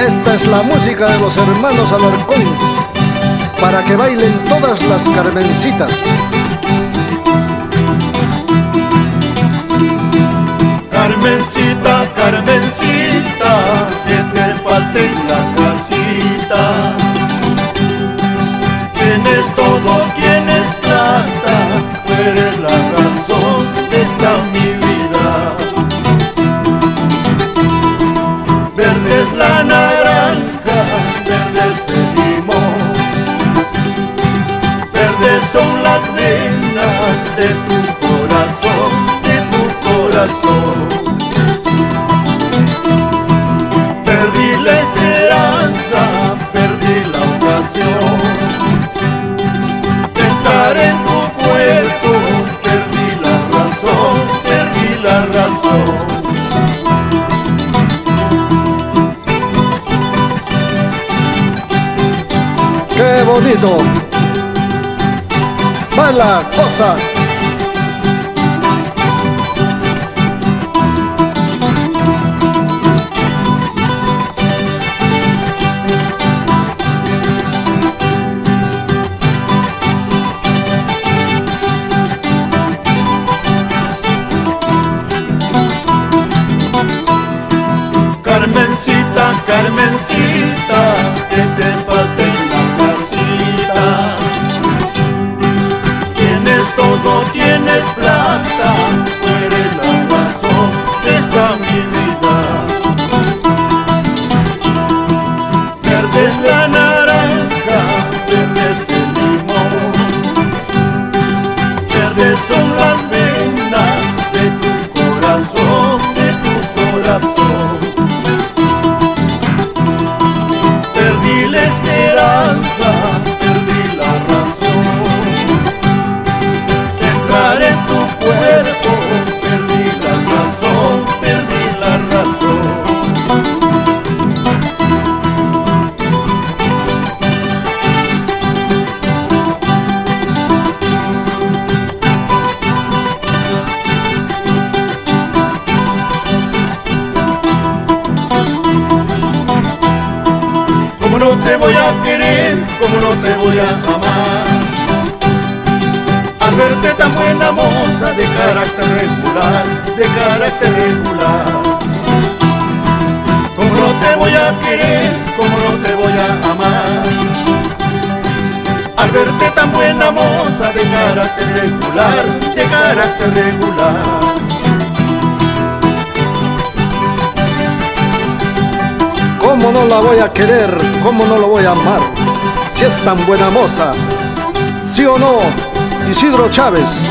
Esta es la música de los hermanos Alarcón, para que bailen todas las Carmencitas. Carmencita, Carmencita, que te falte en la casita. Tienes todo, tienes plata, tú eres la razón de esta mi vida. Verde es la naranja, verde es el limón, verdes son las venas de tu corazón, de tu corazón. Perdí la esperanza, perdí la ocasión de estar en tu cuerpo, perdí la razón, perdí la razón. ¡Qué bonito! ¡Baila, goza! Carmencita, Carmencita, que te falte en la casita. Tienes todo, tienes plata, tú eres la razón de esta mi vida. Verde es la naranja, verde es el limón, verdes son las venas de tu corazón, de tu corazón. Perdí la esperanza, perdí la razón de entrar en tu cuerpo, perdí la razón, perdí la razón. ¿Cómo no te voy a querer? ¿Cómo no te voy a amar? Al verte tan buena moza, de carácter regular, de carácter regular. ¿Cómo no te voy a querer? ¿Cómo no te voy a amar? Al verte tan buena moza, de carácter regular, de carácter regular. ¿Cómo no la voy a querer? ¿Cómo no la voy a amar? Si es tan buena moza. ¿Sí o no, Isidro Chávez?